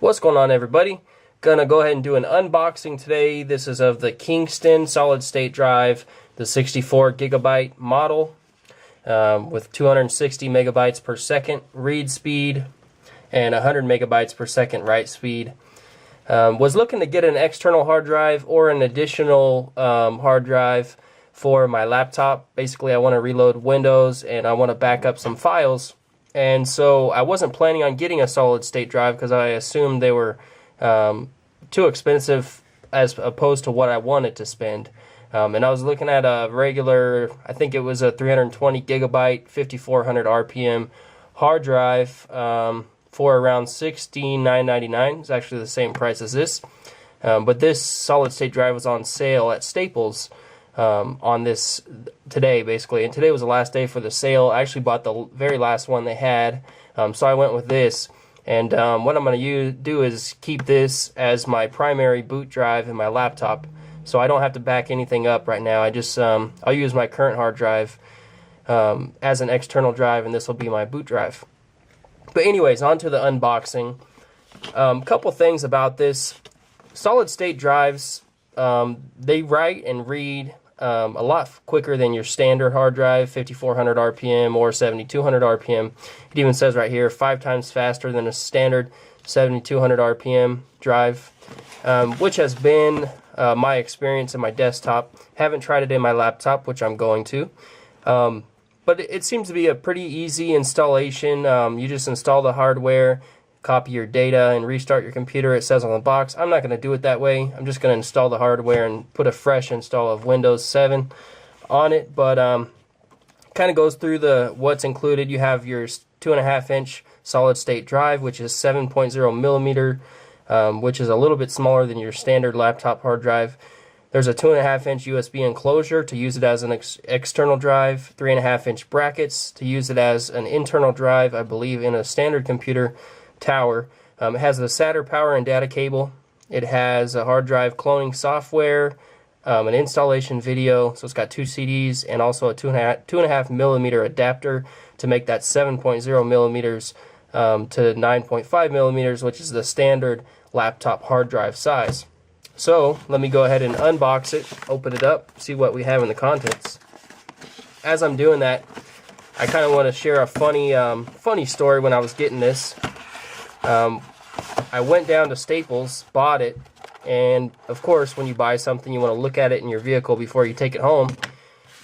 What's going on, everybody? Gonna go ahead and do an unboxing today. This is of the Kingston solid state drive, the 64 gigabyte model with 260 megabytes per second read speed and 100 megabytes per second write speed. Was looking to get an external hard drive or an additional hard drive for my laptop. Basically, I want to reload Windows and I want to back up some files. And so I wasn't planning on getting a solid state drive because I assumed they were too expensive as opposed to what I wanted to spend. And I was looking at a regular, I think it was a 320 gigabyte, 5400 RPM hard drive for around $16,999. It's actually the same price as this. But this solid state drive was on sale at Staples on this today, basically, and today was the last day for the sale. I actually bought the very last one they had, so I went with this. And what I'm going to do is keep this as my primary boot drive in my laptop, so I don't have to back anything up right now. I just I'll use my current hard drive as an external drive, and this will be my boot drive. But anyways, on to the unboxing. Couple things about this. Solid state drives, they write and read a lot quicker than your standard hard drive, 5400 RPM or 7200 RPM. It even says right here 5 times faster than a standard 7200 RPM drive, which has been my experience in my desktop. Haven't tried it in my laptop, which I'm going to. But it seems to be a pretty easy installation. You just install the hardware, copy your data, and restart your computer. It says on the box. I'm not going to do it that way. I'm just going to install the hardware and put a fresh install of Windows 7 on it. But kind of goes through what's included. You have your 2.5-inch solid state drive, which is 7.0 millimeter, which is a little bit smaller than your standard laptop hard drive. There's a 2.5-inch USB enclosure to use it as an external drive, 3.5-inch brackets to use it as an internal drive, I believe, in a standard computer tower. It has the SATA power and data cable. It has a hard drive cloning software, an installation video, so it's got 2 CDs, and also a 2.5 millimeter adapter to make that 7.0 millimeters to 9.5 millimeters, which is the standard laptop hard drive size. So let me go ahead and unbox it, open it up, see what we have in the contents. As I'm doing that, I kind of want to share a funny story when I was getting this. I went down to Staples, bought it, and of course when you buy something you want to look at it in your vehicle before you take it home.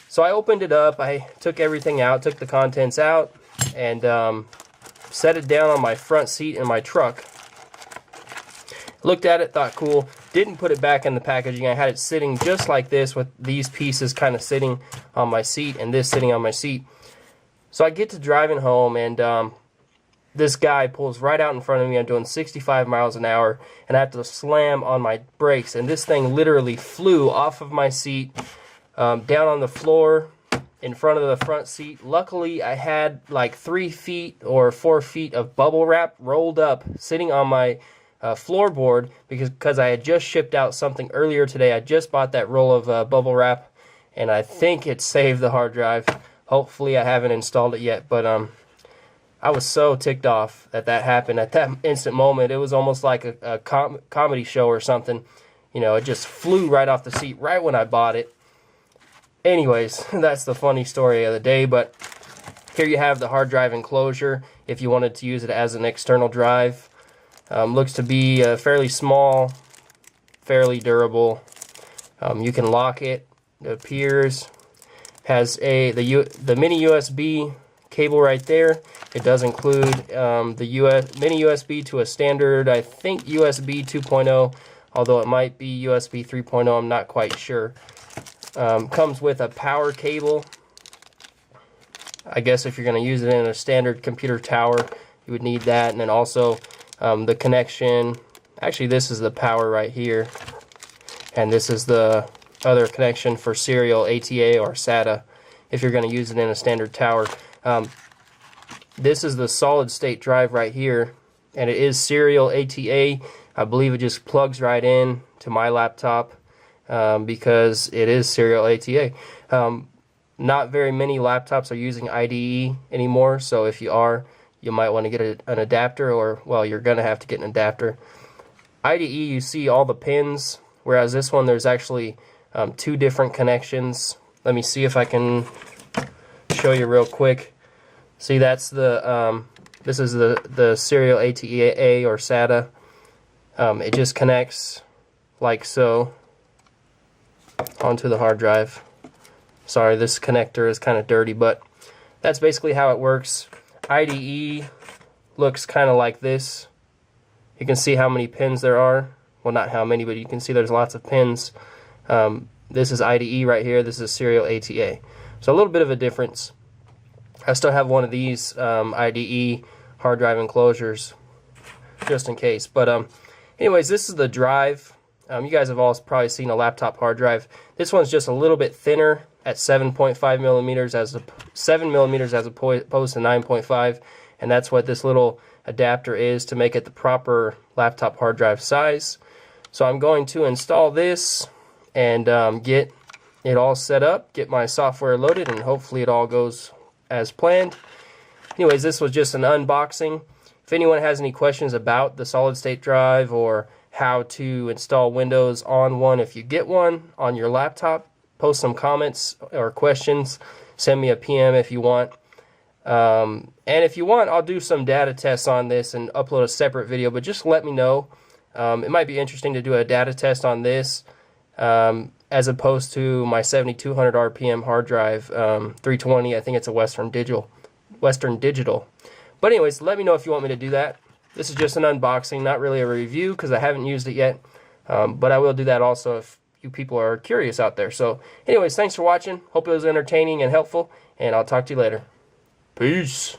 So I opened it up, I took everything out, took the contents out, and set it down on my front seat in my truck. Looked at it, thought cool, didn't put it back in the packaging. I had it sitting just like this with these pieces kind of sitting on my seat and this sitting on my seat. So I get to driving home, and this guy pulls right out in front of me. I'm doing 65 miles an hour, and I have to slam on my brakes, and this thing literally flew off of my seat, down on the floor in front of the front seat. Luckily, I had like 3 feet or 4 feet of bubble wrap rolled up sitting on my floorboard because I had just shipped out something earlier today. I just bought that roll of bubble wrap, and I think it saved the hard drive. Hopefully, I haven't installed it yet, but I was so ticked off that happened at that instant moment. It was almost like a comedy show or something. You know, it just flew right off the seat right when I bought it. Anyways, that's the funny story of the day. But here you have the hard drive enclosure if you wanted to use it as an external drive. Looks to be fairly small, fairly durable. You can lock it. It appears. Has the mini USB cable right there. It does include the mini USB to a standard, I think, USB 2.0, although it might be USB 3.0, I'm not quite sure. Comes with a power cable. I guess if you're going to use it in a standard computer tower, you would need that. And then also the connection. Actually, this is the power right here. And this is the other connection for serial ATA or SATA if you're going to use it in a standard tower. This is the solid state drive right here, and it is serial ATA. I believe it just plugs right in to my laptop because it is serial ATA. Not very many laptops are using IDE anymore, so if you are, you might want to get an adapter, or, well, you're going to have to get an adapter. IDE, you see all the pins, whereas this one, there's actually 2 different connections. Let me see if I can show you real quick. See, that's the this is the serial ATA or SATA. It just connects like so onto the hard drive. Sorry, this connector is kind of dirty, but that's basically how it works. IDE looks kind of like this. You can see how many pins there are. Well, not how many, but you can see there's lots of pins. This is IDE right here. This is serial ATA. So a little bit of a difference. I still have one of these IDE hard drive enclosures just in case. But anyways, this is the drive. You guys have all probably seen a laptop hard drive. This one's just a little bit thinner at 7.5 millimeters as 7 millimeters as opposed to 9.5, and that's what this little adapter is to make it the proper laptop hard drive size. So I'm going to install this and get it all set up, get my software loaded, and hopefully it all goes as planned. Anyways, this was just an unboxing. If anyone has any questions about the solid state drive or how to install Windows on one if you get one on your laptop, post some comments or questions. Send me a PM if you want. And if you want, I'll do some data tests on this and upload a separate video, but just let me know. It might be interesting to do a data test on this as opposed to my 7200 RPM hard drive, 320. I think it's a Western Digital. But anyways, let me know if you want me to do that. This is just an unboxing, not really a review because I haven't used it yet. But I will do that also if you people are curious out there. So anyways, thanks for watching. Hope it was entertaining and helpful, and I'll talk to you later. Peace.